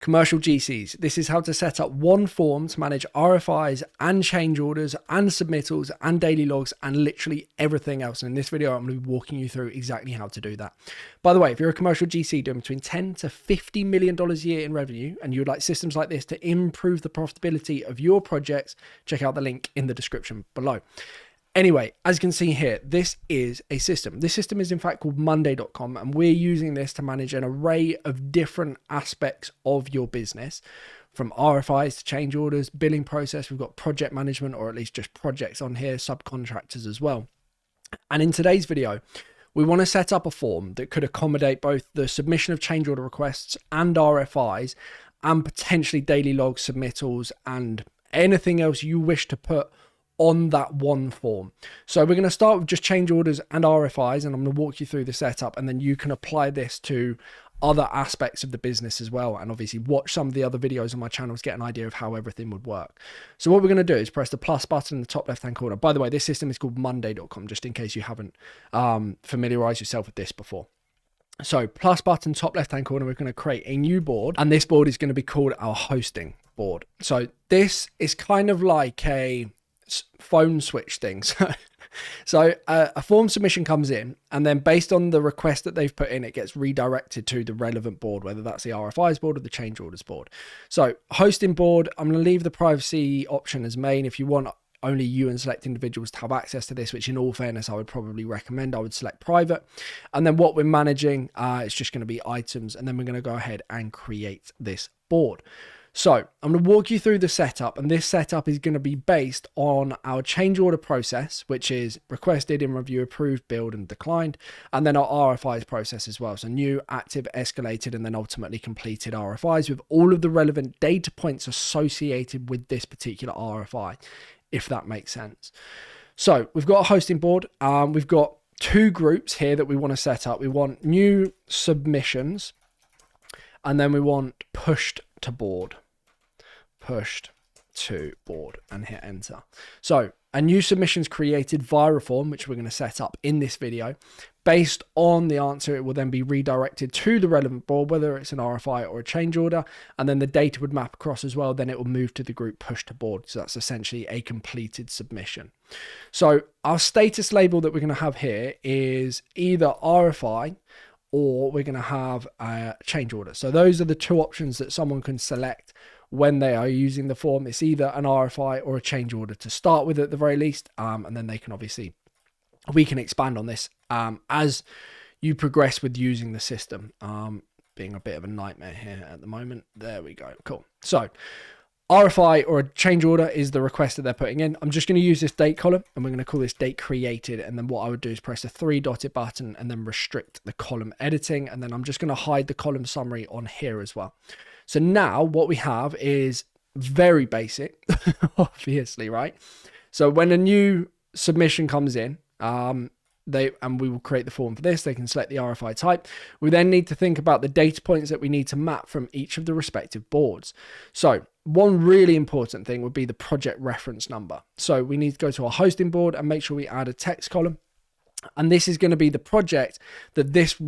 Commercial GCs. This is how to set up one form to manage RFIs and change orders and submittals and daily logs and literally everything else. And in this video, I'm going to be walking you through exactly how to do that. By the way, if you're a commercial GC doing between $10 to $50 million a year in revenue and you would like systems like this to improve the profitability of your projects, check out the link in the description below. Anyway, as you can see here, this is a system. This system is in fact called Monday.com, and we're using this to manage an array of different aspects of your business, from RFIs to change orders, billing process. We've got project management, or at least just projects on here, subcontractors as well. And in today's video, we want to set up a form that could accommodate both the submission of change order requests and RFIs, and potentially daily log submittals and anything else you wish to put on that one form. So we're going to start with just change orders and RFIs, and I'm going to walk you through the setup, and then you can apply this to other aspects of the business as well, and obviously watch some of the other videos on my channel to get an idea of how everything would work. So what we're going to do is press the plus button in the top left hand corner. By the way, this system is called Monday.com, just in case you haven't familiarized yourself with this before. So plus button, top left hand corner, we're going to create a new board, and this board is going to be called our hosting board. So this is kind of like a phone switch thing. So a form submission comes in, and then based on the request that they've put in, it gets redirected to the relevant board, whether that's the RFIs board or the change orders board. So hosting board, I'm going to leave the privacy option as main. If you want only you and select individuals to have access to this, which in all fairness, I would probably recommend, I would select private. And then what we're managing, it's just going to be items. And then we're going to go ahead and create this board. So I'm going to walk you through the setup, and this setup is going to be based on our change order process, which is requested, in review, approved, billed, and declined, and then our RFIs process as well. So new, active, escalated, and then ultimately completed RFIs with all of the relevant data points associated with this particular RFI, if that makes sense. So we've got a hosting board. We've got two groups here that we want to set up. We want new submissions, and then we want pushed to board, and hit enter. So a new submission's created via a form, which we're going to set up in this video. Based on the answer, it will then be redirected to the relevant board, whether it's an RFI or a change order, and then the data would map across as well. Then it will move to the group push to board. So that's essentially a completed submission. So our status label that we're going to have here is either RFI, or we're going to have a change order. So those are the two options that someone can select when they are using the form. It's either an RFI or a change order to start with at the very least. And then they can obviously, we can expand on this as you progress with using the system. Being a bit of a nightmare here at the moment. There we go. Cool. So RFI or a change order is the request that they're putting in. I'm just going to use this date column, and we're going to call this date created. And then what I would do is press the three dotted button and then restrict the column editing. And then I'm just going to hide the column summary on here as well. So now what we have is very basic, obviously, right? So when a new submission comes in, and we will create the form for this. They can select the RFI type. We then need to think about the data points that we need to map from each of the respective boards. So one really important thing would be the project reference number. So we need to go to our hosting board and make sure we add a text column. And this is going to be the project that this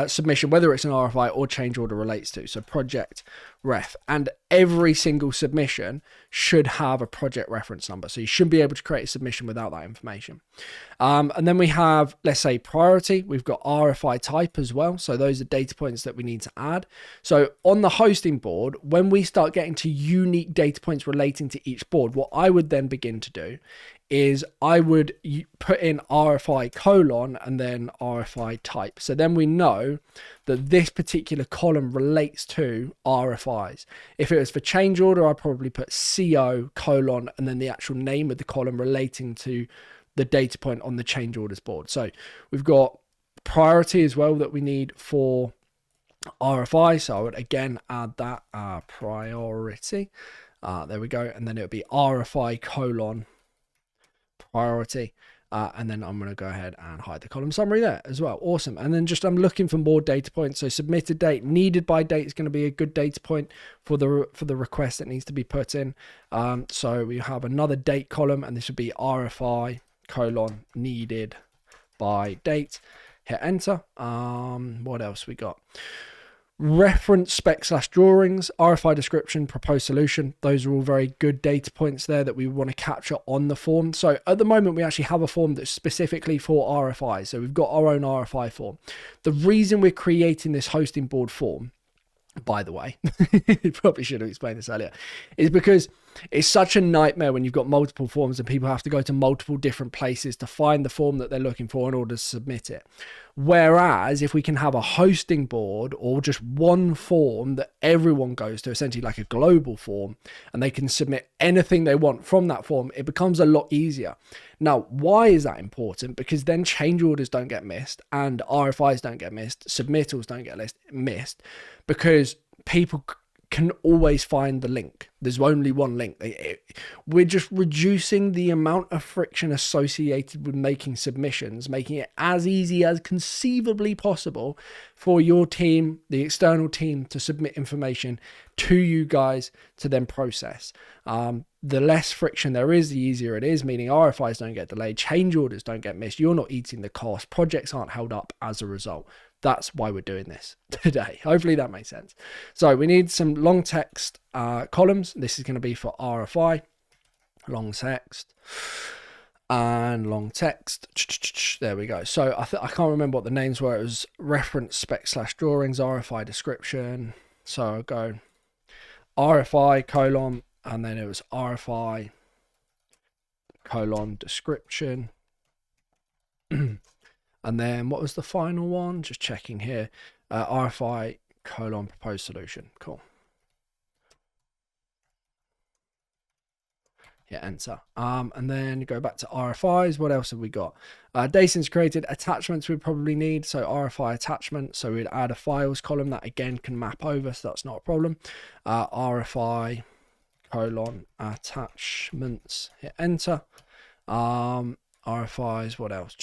submission, whether it's an RFI or change order, relates to. So project ref, and every single submission should have a project reference number. So you shouldn't be able to create a submission without that information. And then we have, let's say, priority. We've got RFI type as well. So those are data points that we need to add. So on the hosting board, when we start getting to unique data points relating to each board, what I would then begin to do is I would put in RFI colon and then RFI type. So then we know that this particular column relates to RFIs. If it was for change order, I'd probably put CO colon and then the actual name of the column relating to the data point on the change orders board. So we've got priority as well that we need for RFI. So I would again add that priority. There we go. And then it would be RFI colon priority, and then I'm going to go ahead and hide the column summary there as well. Awesome. And then just I'm looking for more data points. So submitted date, needed by date is going to be a good data point for the request that needs to be put in. So we have another date column, and this would be RFI colon needed by date. Hit enter. What else we got? Reference spec/drawings, RFI description, proposed solution. Those are all very good data points there that we want to capture on the form. So at the moment, we actually have a form that's specifically for RFI. So we've got our own RFI form. The reason we're creating this hosting board form, by the way, probably should have explained this earlier, is because it's such a nightmare when you've got multiple forms and people have to go to multiple different places to find the form that they're looking for in order to submit it. Whereas if we can have a hosting board or just one form that everyone goes to, essentially like a global form, and they can submit anything they want from that form, it becomes a lot easier. Now, why is that important? Because then change orders don't get missed and RFIs don't get missed, submittals don't get missed, because people can always find the link. There's only one link. We're just reducing the amount of friction associated with making submissions, making it as easy as conceivably possible for your team, the external team, to submit information to you guys to then process. The less friction there is, the easier it is, meaning RFIs don't get delayed, change orders don't get missed, you're not eating the cost, projects aren't held up as a result. That's why we're doing this today. Hopefully that makes sense. So we need some long text columns. This is going to be for RFI, long text and long text. There we go. So I can't remember what the names were. It was reference spec/drawings, RFI description. So I'll go RFI colon, and then it was RFI colon description. And then what was the final one? Just checking here. RFI colon proposed solution. Cool. Yeah, enter. And then go back to RFIs. What else have we got? Data's created. Attachments we probably need. So RFI attachment. So we'd add a files column that again can map over. So that's not a problem. RFI colon attachments. Hit enter. RFIs, what else?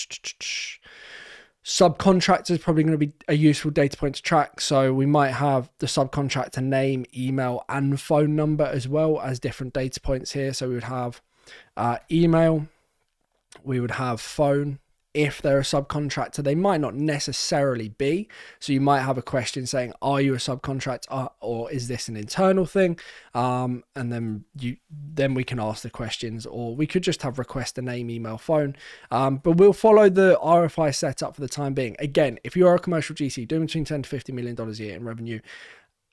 Subcontractor is probably going to be a useful data point to track. So we might have the subcontractor name, email, and phone number as well as different data points here. So we would have email, we would have phone. If they're a subcontractor, they might not necessarily be. So you might have a question saying, are you a subcontractor, or is this an internal thing? And then we can ask the questions, or we could just have request a name, email, phone. But we'll follow the RFI setup for the time being. Again, if you are a commercial GC doing between $10 to $50 million a year in revenue,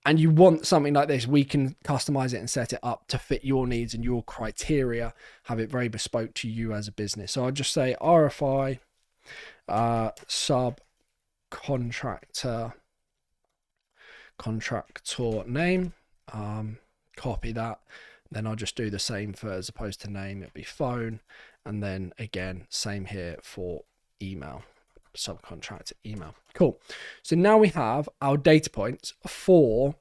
and you want something like this, we can customize it and set it up to fit your needs and your criteria, have it very bespoke to you as a business. So I'll just say RFI subcontractor name, copy that. Then I'll just do the same for, as opposed to name, it'd be phone. And then again, same here for email, subcontractor email. Cool. So now we have our data points for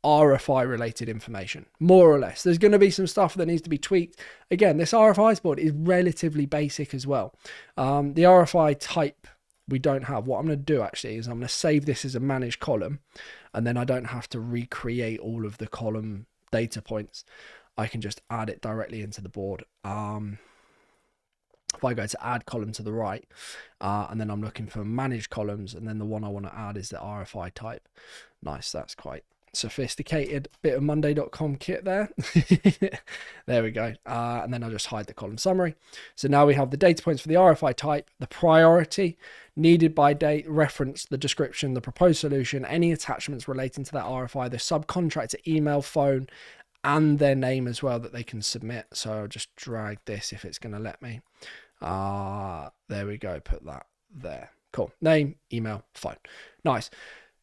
RFI related information, more or less. There's going to be some stuff that needs to be tweaked. Again, this RFIs board is relatively basic as well. The RFI type we don't have. What I'm going to do actually is I'm going to save this as a managed column, and then I don't have to recreate all of the column data points. I can just add it directly into the board. If I go to add column to the right, and then I'm looking for managed columns, and then the one I want to add is the RFI type. Nice, that's quite sophisticated bit of monday.com kit there. There we go. And then I'll just hide the column summary. So now we have the data points for the RFI type, the priority, needed by date, reference, the description, the proposed solution, any attachments relating to that RFI, the subcontractor email, phone, and their name as well that they can submit. So I'll just drag this if it's going to let me. There we go. Put that there. Cool. Name, email, phone. Nice.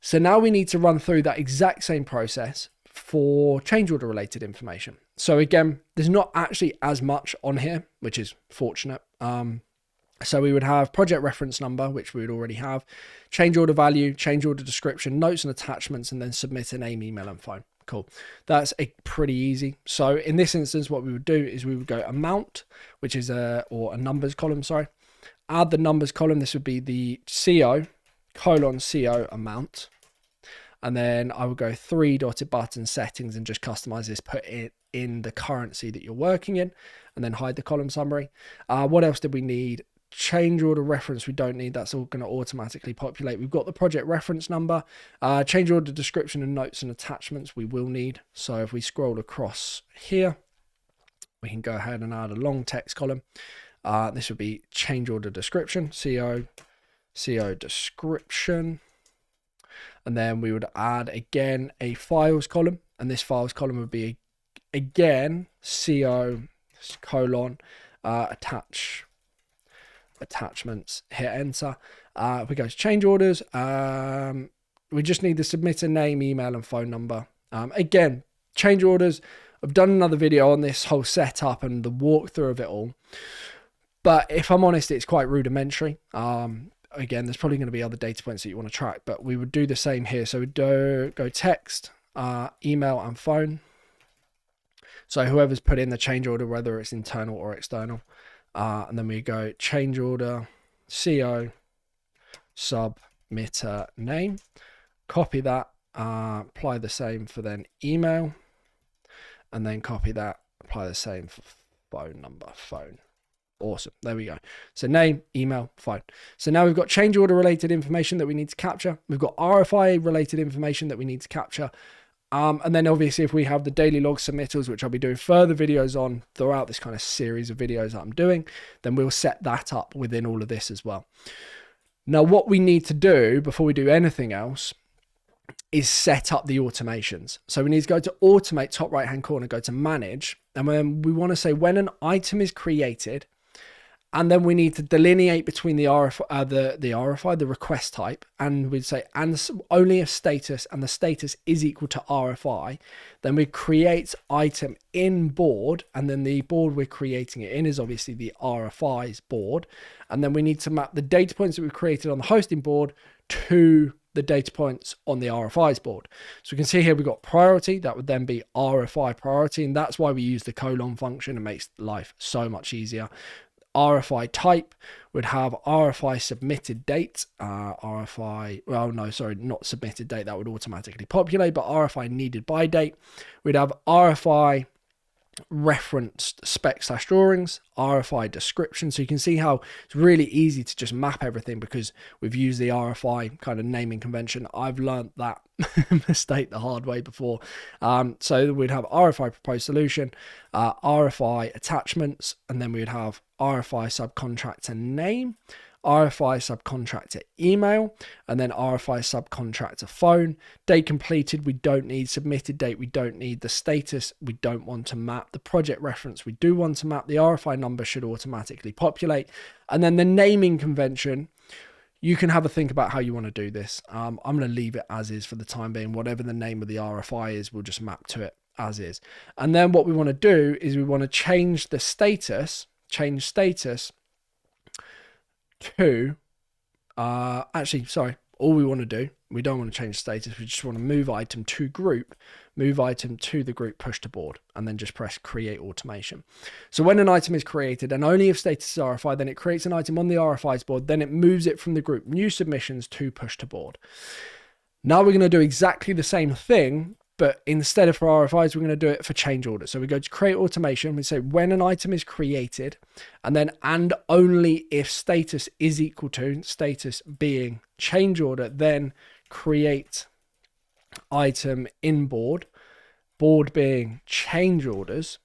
So now we need to run through that exact same process for change order related information. So again, there's not actually as much on here, which is fortunate. So we would have project reference number, which we would already have, change order value, change order description, notes and attachments, and then submit a name, email, and phone. Cool. That's pretty easy. So in this instance, what we would do is we would go amount, which is a numbers column, sorry. Add the numbers column. This would be the CO, CO amount. And then I would go 3 dotted button settings and just customize this, put it in the currency that you're working in, and then hide the column summary. What else did we need? change order reference we don't need. That's all going to automatically populate. We've got the project reference number. Change order description and notes and attachments we will need. So if we scroll across here, we can go ahead and add a long text column. This would be change order description, CO description. And then we would add again a files column. And this files column would be again CO colon attachments, hit enter. If we go to change orders, we just need the submitter name, email and phone number. Again, change orders, I've done another video on this whole setup and the walkthrough of it all, but if I'm honest, it's quite rudimentary. Again, there's probably going to be other data points that you want to track, but we would do the same here. So we'd go text, email and phone. So whoever's put in the change order, whether it's internal or external, and then we go change order, CO, submitter name, copy that, apply the same for then email, and then copy that, apply the same for phone number, phone. Awesome. There we go. So name, email, phone. So now we've got change order related information that we need to capture. We've got RFI related information that we need to capture. And then obviously if we have the daily log submittals, which I'll be doing further videos on throughout this kind of series of videos that I'm doing, then we'll set that up within all of this as well. Now, what we need to do before we do anything else is set up the automations. So we need to go to automate, top right hand corner, go to manage. And then we want to say when an item is created, and then we need to delineate between the RFI, the request type, and we'd say, and only if status, and the status is equal to RFI, then we create item in board, and then the board we're creating it in is obviously the RFIs board. And then we need to map the data points that we've created on the hosting board to the data points on the RFIs board. So we can see here we've got priority, that would then be RFI priority, and that's why we use the colon function. It makes life so much easier. RFI type would have RFI submitted date, RFI, well, no, sorry, not submitted date, that would automatically populate, but RFI needed by date. We'd have RFI referenced spec/drawings, RFI description. So you can see how it's really easy to just map everything because we've used the RFI kind of naming convention. I've learned that mistake the hard way before. So we'd have RFI proposed solution, RFI attachments, and then we would have RFI subcontractor name, RFI subcontractor email, and then RFI subcontractor phone. Date completed, we don't need. Submitted date, we don't need. The status, we don't want to map. The project reference, we do want to map. The RFI number should automatically populate. And then the naming convention, you can have a think about how you want to do this. I'm going to leave it as is for the time being. Whatever the name of the RFI is, we'll just map to it as is. And then what we want to do is we want to change the status, to all we want to do, we don't want to change status, we just want to move item to group, move item to the group, push to board, and then just press create automation. So when an item is created, and only if status is RFI, then it creates an item on the RFIs board, then it moves it from the group new submissions to push to board. Now we're going to do exactly the same thing, but instead of for RFIs, we're going to do it for change order. So we go to create automation. We say when an item is created, and then and only if status is equal to, status being change order, then create item in board, board being change orders.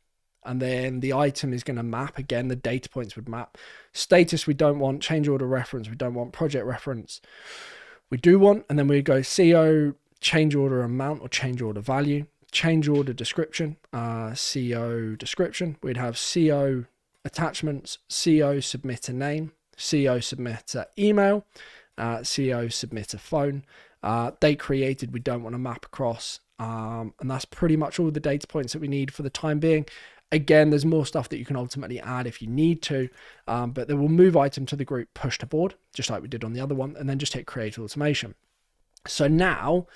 And then the item is going to map. Again, the data points would map. Status we don't want, change order reference we don't want, project reference we do want. And then we go CO change order amount or change order value, change order description, CO description. We'd have CO attachments, CO submitter name, CO submitter email, CO submitter phone. Date created, we don't want to map across. And that's pretty much all the data points that we need for the time being. Again, there's more stuff that you can ultimately add if you need to, but then we'll move item to the group, push to board, just like we did on the other one, and then just hit create automation. So now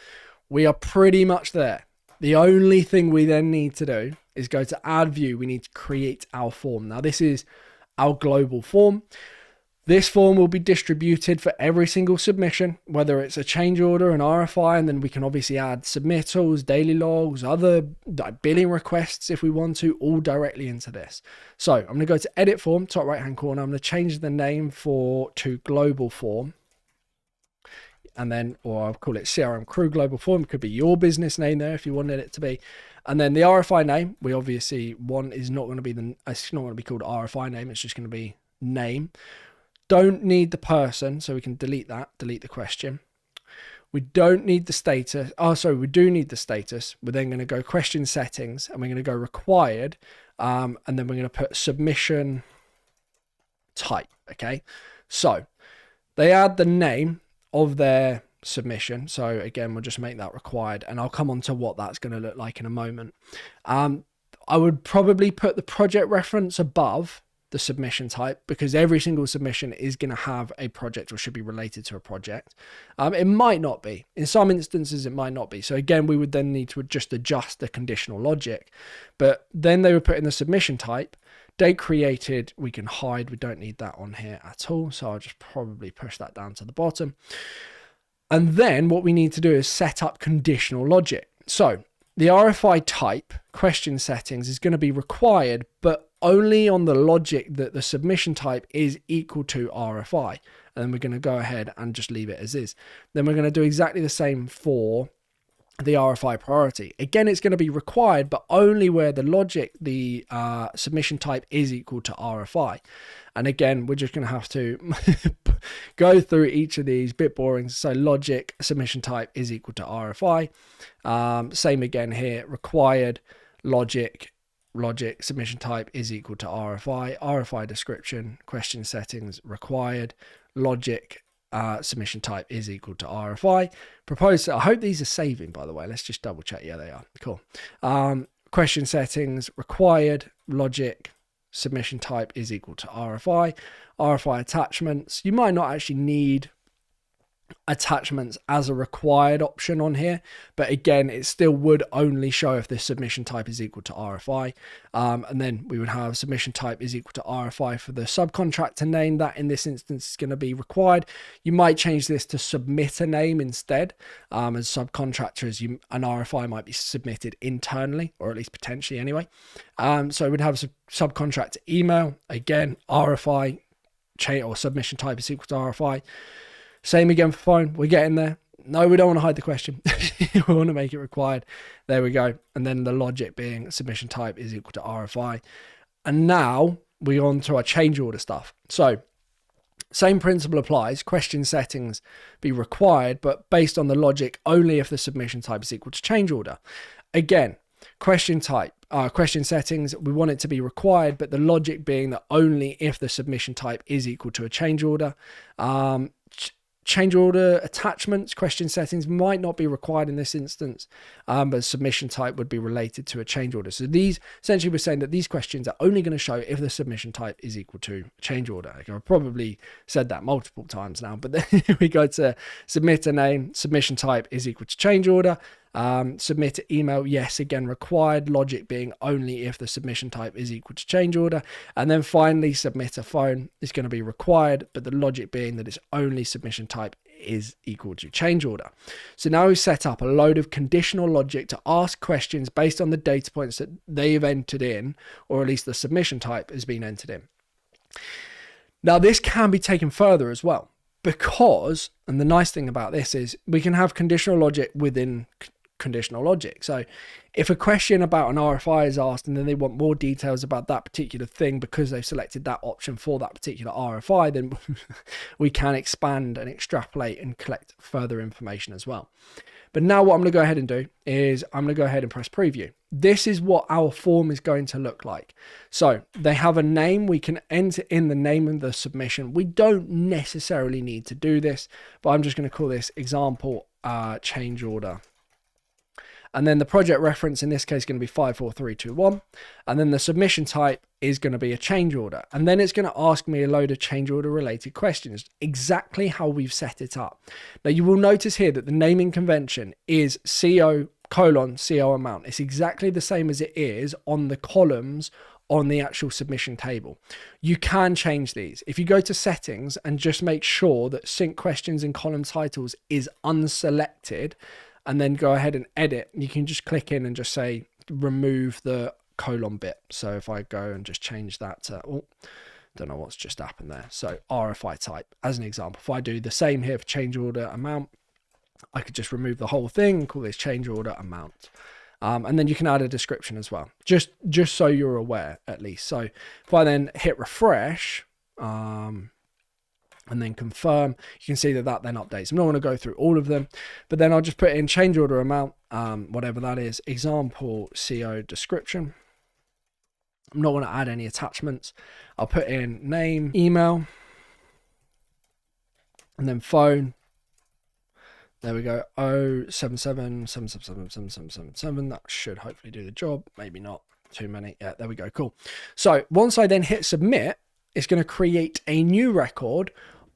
we are pretty much there. The only thing we then need to do is go to add view. We need to create our form. Now this is our global form. This form will be distributed for every single submission, whether it's a change order, an RFI, and then we can obviously add submittals, daily logs, other billing requests if we want to, all directly into this. So I'm going to go to edit form, top right hand corner. I'm going to change the name to global form. And then, or I'll call it CRM Crew Global Form. It could be your business name there if you wanted it to be. And then the RFI name, we obviously want is not going to be it's not going to be called RFI name. It's just going to be name. Don't need the person, so we can delete that, delete the question. We don't need the status. Oh, sorry, we do need the status. We're then going to go question settings and we're going to go required. And then we're going to put submission type. Okay. So they add the name of their submission. So again, we'll just make that required and I'll come on to what that's going to look like in a moment. I would probably put the project reference above the submission type because every single submission is going to have a project or should be related to a project. It might not be. In some instances, it might not be. So again, we would then need to just adjust the conditional logic. But then they would put in the submission type. Date created, we can hide. We don't need that on here at all. So I'll just probably push that down to the bottom. And then what we need to do is set up conditional logic. So the RFI type question settings is going to be required, but only on the logic that the submission type is equal to RFI. And then we're going to go ahead and just leave it as is. Then we're going to do exactly the same for the RFI priority. Again, it's going to be required, but only where the logic, the submission type is equal to RFI. And again, we're just going to have to go through each of these, bit boring. So logic, submission type is equal to RFI. Same again here, required, logic, submission type is equal to RFI. RFI description, question settings, required, logic, submission type is equal to RFI. Proposed, I hope these are saving, by the way. Let's just double check. Yeah, they are. Cool. Question settings, required, logic, submission type is equal to RFI. RFI attachments. You might not actually need attachments as a required option on here, but again, it still would only show if the submission type is equal to RFI. And then we would have submission type is equal to RFI for the subcontractor name. That in this instance is going to be required. You might change this to submitter name instead. As subcontractors, an RFI might be submitted internally, or at least potentially anyway. So we'd have subcontractor email, again, RFI or submission type is equal to RFI. Same again for phone. We're getting there. No, we don't want to hide the question. We want to make it required. There we go. And then the logic being submission type is equal to RFI. And now we're on to our change order stuff. So same principle applies. Question settings be required, but based on the logic only if the submission type is equal to change order. Again, question type, question settings, we want it to be required, but the logic being that only if the submission type is equal to a change order. Change order attachments, question settings might not be required in this instance, but submission type would be related to a change order. So these, essentially we're saying that these questions are only going to show if the submission type is equal to change order. I've probably said that multiple times now, but then we go to submit a name, submission type is equal to change order. Submit email, yes, again required, logic being only if the submission type is equal to change order. And then finally submit a phone is going to be required, but the logic being that it's only submission type is equal to change order. So now we've set up a load of conditional logic to ask questions based on the data points that they've entered in, or at least the submission type has been entered in. Now this can be taken further as well, because, and the nice thing about this is we can have conditional logic within conditional logic. So if a question about an RFI is asked and then they want more details about that particular thing because they've selected that option for that particular RFI, then we can expand and extrapolate and collect further information as well. But now what I'm going to go ahead and do is I'm going to go ahead and press preview. This is what our form is going to look like. So they have a name. We can enter in the name of the submission. We don't necessarily need to do this, but I'm just going to call this example change order. And then the project reference in this case is going to be 54321. And then the submission type is going to be a change order. And then it's going to ask me a load of change order related questions, exactly how we've set it up. Now you will notice here that the naming convention is CO:/CO amount. It's exactly the same as it is on the columns on the actual submission table. You can change these. If you go to settings and just make sure that sync questions and column titles is unselected, and then go ahead and edit, you can just click in and just say remove the colon bit. So if I go and just change that to, oh, don't know what's just happened there. So RFI type as an example. If I do the same here for change order amount, I could just remove the whole thing and call this change order amount. And then you can add a description as well, just so you're aware at least. So if I then hit refresh and then confirm, you can see that then updates. I'm not going to go through all of them, but then I'll just put in change order amount, whatever that is, example CO description. I'm not going to add any attachments. I'll put in name, email, and then phone. There we go, 077777777. That should hopefully do the job. Maybe not too many. Yeah, there we go, cool. So once I then hit submit, it's going to create a new record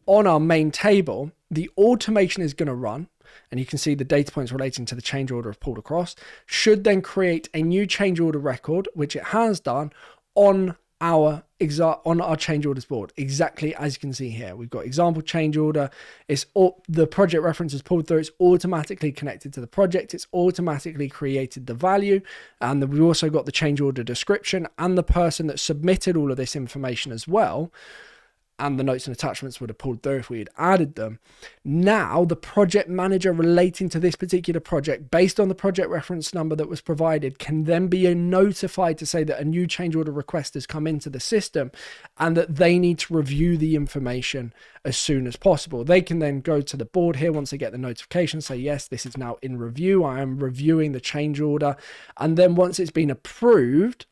on our main table. The automation is going to run, and you can see the data points relating to the change order have pulled across. Should then create a new change order record, which it has done on our change orders board, exactly as you can see here. We've got example change order. It's all the project reference is pulled through. It's automatically connected to the project. It's automatically created the value, and then we've also got the change order description and the person that submitted all of this information as well. And the notes and attachments would have pulled through if we had added them. Now the project manager relating to this particular project, based on the project reference number that was provided, can then be notified to say that a new change order request has come into the system and that they need to review the information as soon as possible. They can then go to the board here once they get the notification, say, yes, this is now in review. I am reviewing the change order. And then once it's been approved,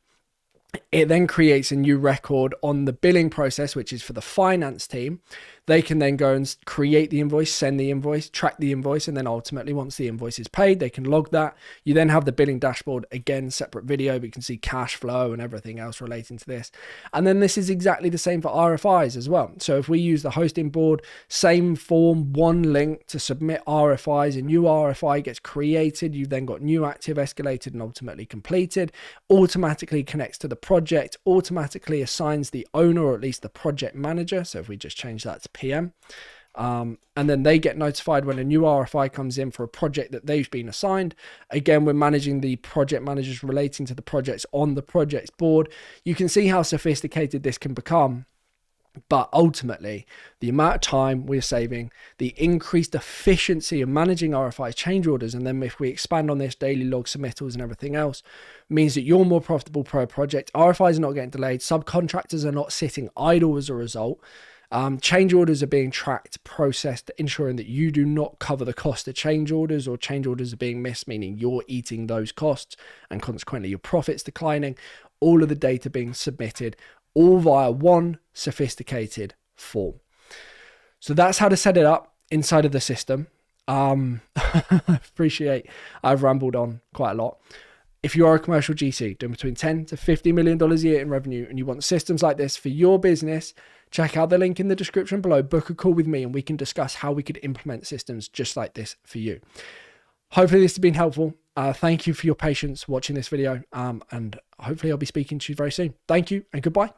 it then creates a new record on the billing process, which is for the finance team. They can then go and create the invoice, send the invoice, track the invoice, and then ultimately once the invoice is paid, they can log that. You then have the billing dashboard, again, separate video, but you can see cash flow and everything else relating to this. And then this is exactly the same for RFIs as well. So if we use the hosting board, same form, one link to submit RFIs, a new RFI gets created. You've then got new active, escalated, and ultimately completed. Automatically connects to the project, automatically assigns the owner, or at least the project manager. So if we just change that to PM, and then they get notified when a new RFI comes in for a project that they've been assigned. Again, we're managing the project managers relating to the projects on the projects board. You can see how sophisticated this can become, but ultimately the amount of time we're saving, the increased efficiency of managing RFI change orders, and then if we expand on this, daily log submittals and everything else, means that you're more profitable per project. RFIs are not getting delayed. Subcontractors are not sitting idle as a result. Change orders are being tracked, processed, ensuring that you do not cover the cost of change orders, or change orders are being missed, meaning you're eating those costs and consequently your profits declining. All of the data being submitted, all via one sophisticated form. So that's how to set it up inside of the system. I appreciate I've rambled on quite a lot. If you are a commercial GC doing between $10 to $50 million a year in revenue and you want systems like this for your business, check out the link in the description below, book a call with me, and we can discuss how we could implement systems just like this for you. Hopefully this has been helpful. Thank you for your patience watching this video, and hopefully I'll be speaking to you very soon. Thank you and goodbye.